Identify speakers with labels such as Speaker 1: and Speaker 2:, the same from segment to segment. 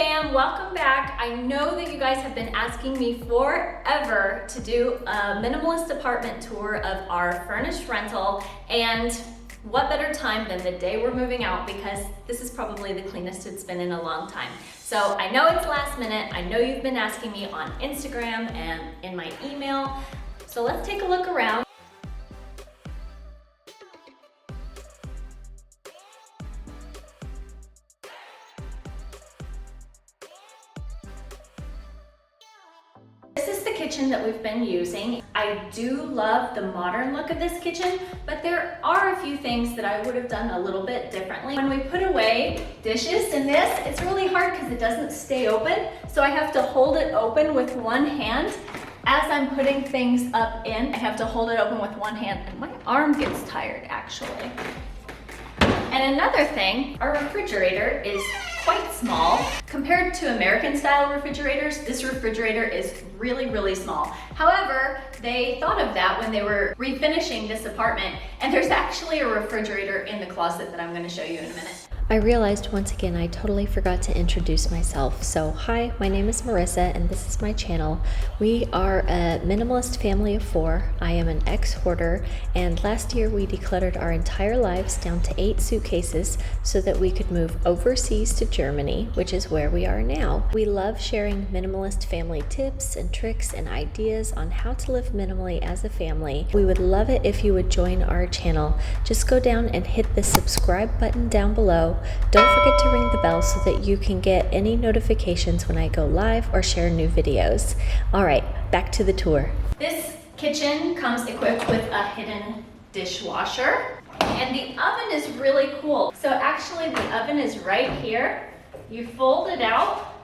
Speaker 1: fam, welcome back. I know that you guys have been asking me forever to do a minimalist apartment tour of our furnished rental, and what better time than the day we're moving out, because this is probably the cleanest it's been in a long time. So I know it's last minute. I know you've been asking me on Instagram and in my email. So let's take a look around. This is the kitchen that we've been using. I do love the modern look of this kitchen, but there are a few things that I would have done a little bit differently. When we put away dishes in this, it's really hard because it doesn't stay open. So I have to hold it open with one hand. As I'm putting things up in, I have to hold it open with one hand, and my arm gets tired actually. And another thing, our refrigerator is quite small. Compared to American style refrigerators, this refrigerator is really, really small. However, they thought of that when they were refinishing this apartment, and there's actually a refrigerator in the closet that I'm going to show you in a minute.
Speaker 2: I realized once again I totally forgot to introduce myself. So hi, my name is Marissa and this is my channel. We are a minimalist family of 4. I am an ex-hoarder, and last year we decluttered our entire lives down to 8 suitcases so that we could move overseas to Germany, which is where we are now. We love sharing minimalist family tips and tricks and ideas on how to live minimally as a family. We would love it if you would join our channel. Just go down and hit the subscribe button down below. Don't forget to ring the bell so that you can get any notifications when I go live or share new videos. All right, back to the tour.
Speaker 1: This kitchen comes equipped with a hidden dishwasher, and the oven is really cool. So actually the oven is right here. You fold it out,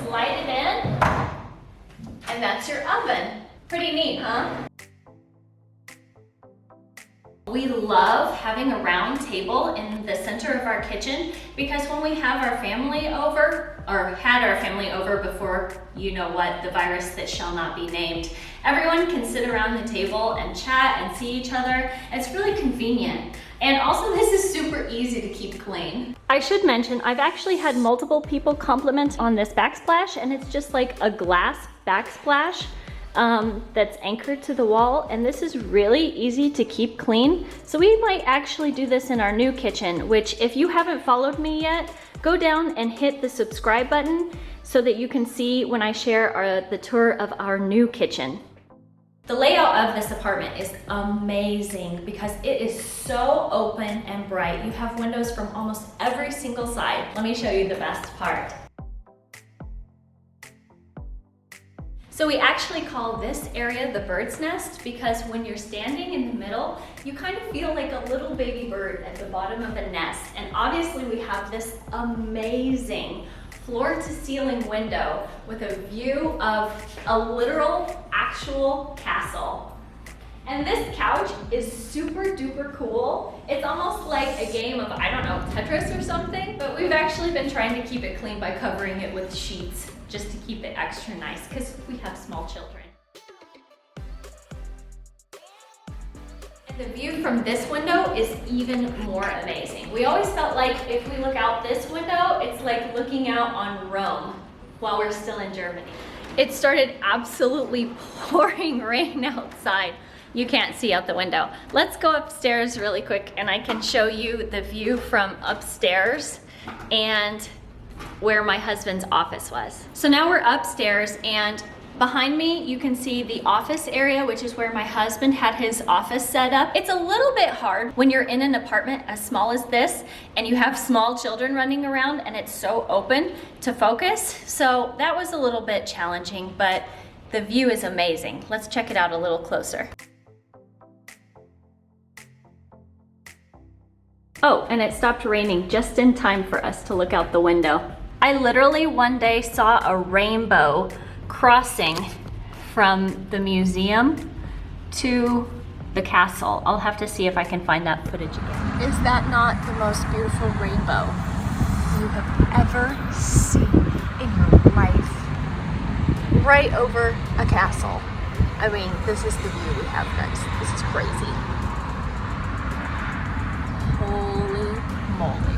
Speaker 1: slide it in, and that's your oven. Pretty neat, huh? We love having a round table in the center of our kitchen because when we have our family over, or had our family over before you know what, the virus that shall not be named, everyone can sit around the table and chat and see each other. It's really convenient. And also this is super easy to keep clean. I should mention, I've actually had multiple people compliment on this backsplash, and it's just like a glass backsplash. That's anchored to the wall, and this is really easy to keep clean. So we might actually do this in our new kitchen, which if you haven't followed me yet, go down and hit the subscribe button so that you can see when I share the tour of our new kitchen. The layout of this apartment is amazing because it is so open and bright. You have windows from almost every single side. Let me show you the best part. So we actually call this area the bird's nest because when you're standing in the middle, you kind of feel like a little baby bird at the bottom of a nest. And obviously we have this amazing floor to ceiling window with a view of a literal, actual castle. And this couch is super duper cool. It's almost like a game of, I don't know, Tetris or something, but we've actually been trying to keep it clean by covering it with sheets just to keep it extra nice because we have small children. And the view from this window is even more amazing. We always felt like if we look out this window, it's like looking out on Rome while we're still in Germany. It started absolutely pouring rain outside. You can't see out the window. Let's go upstairs really quick and I can show you the view from upstairs and where my husband's office was. So now we're upstairs, and behind me you can see the office area, which is where my husband had his office set up. It's a little bit hard when you're in an apartment as small as this and you have small children running around and it's so open to focus. So that was a little bit challenging, but the view is amazing. Let's check it out a little closer. Oh, and it stopped raining just in time for us to look out the window. I literally one day saw a rainbow crossing from the museum to the castle. I'll have to see if I can find that footage again.
Speaker 3: Is that not the most beautiful rainbow you have ever seen in your life? Right over a castle. I mean, this is the view we have, guys. This is crazy. Holy moly.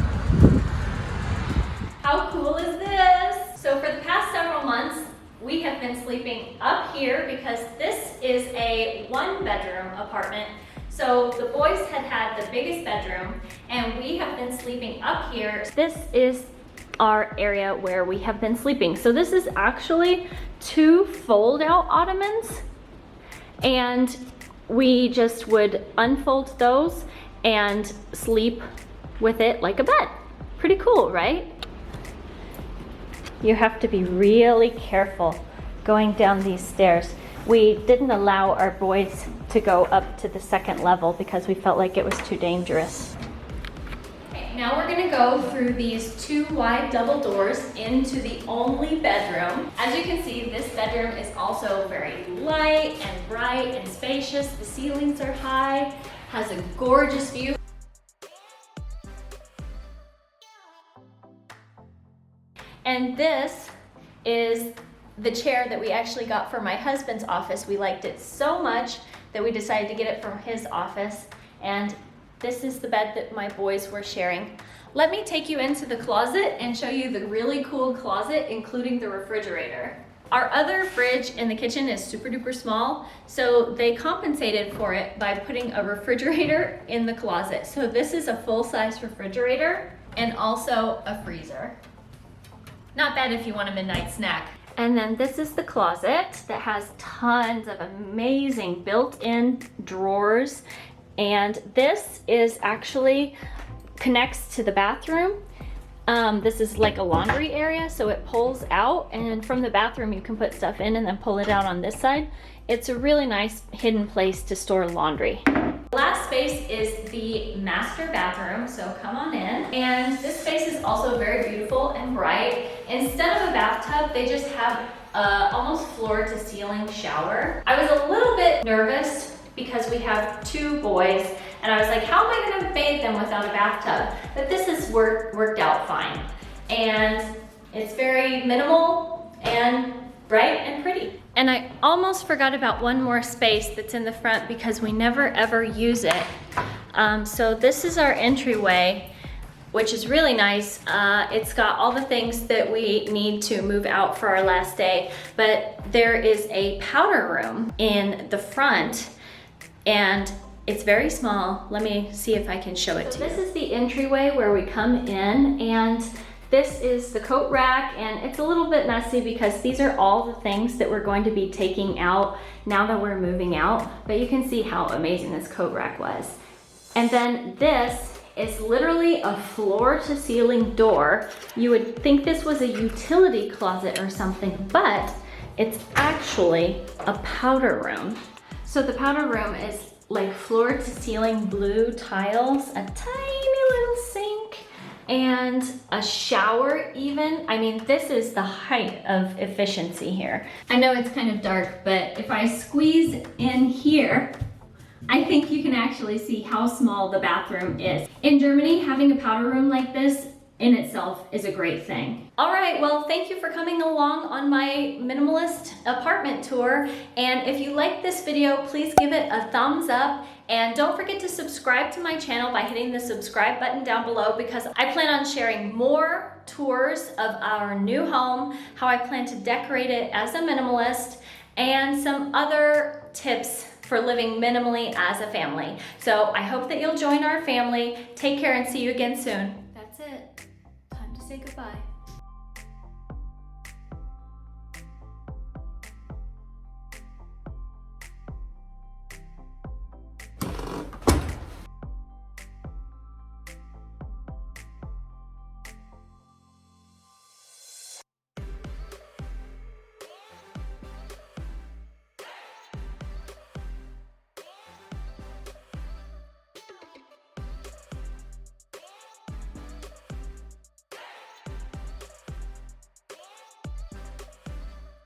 Speaker 1: How cool is this? So for the past several months, we have been sleeping up here because this is a 1-bedroom apartment. So the boys had the biggest bedroom and we have been sleeping up here. This is our area where we have been sleeping. So this is actually 2 fold-out ottomans, and we just would unfold those and sleep with it like a bed. Pretty cool, right? You have to be really careful going down these stairs. We didn't allow our boys to go up to the 2nd level because we felt like it was too dangerous. Now we're gonna go through these 2 wide double doors into the only bedroom. As you can see, this bedroom is also very light and bright and spacious. The ceilings are high, has a gorgeous view. And this is the chair that we actually got for my husband's office. We liked it so much that we decided to get it from his office. And this is the bed that my boys were sharing. Let me take you into the closet and show you the really cool closet, including the refrigerator. Our other fridge in the kitchen is super duper small, so they compensated for it by putting a refrigerator in the closet. So this is a full-size refrigerator and also a freezer. Not bad if you want a midnight snack. And then this is the closet that has tons of amazing built-in drawers. And this is actually connects to the bathroom. This is like a laundry area, so it pulls out, and from the bathroom you can put stuff in and then pull it out on this side. It's a really nice hidden place to store laundry. The last space is the master bathroom, so come on in. And this space is also very beautiful and bright. Instead of a bathtub, they just have a almost floor to ceiling shower. I was a little bit nervous because we have 2 boys, and I was like, how am I gonna bathe them without a bathtub? But this has worked out fine. And it's very minimal and bright and pretty. And I almost forgot about one more space that's in the front because we never ever use it. So this is our entryway, which is really nice. It's got all the things that we need to move out for our last day, but there is a powder room in the front, and it's very small. Let me see if I can show it to you. This is the entryway where we come in, and this is the coat rack, and it's a little bit messy because these are all the things that we're going to be taking out now that we're moving out, but you can see how amazing this coat rack was. And then this is literally a floor to ceiling door. You would think this was a utility closet or something, but it's actually a powder room. So the powder room is like floor to ceiling blue tiles, a tiny little sink, and a shower even. I mean, this is the height of efficiency here. I know it's kind of dark, but if I squeeze in here, I think you can actually see how small the bathroom is. In Germany, having a powder room like this in itself is a great thing. All right, well, thank you for coming along on my minimalist apartment tour. And if you like this video, please give it a thumbs up. And don't forget to subscribe to my channel by hitting the subscribe button down below, because I plan on sharing more tours of our new home, how I plan to decorate it as a minimalist, and some other tips for living minimally as a family. So I hope that you'll join our family. Take care and see you again soon. That's it. Time to say goodbye.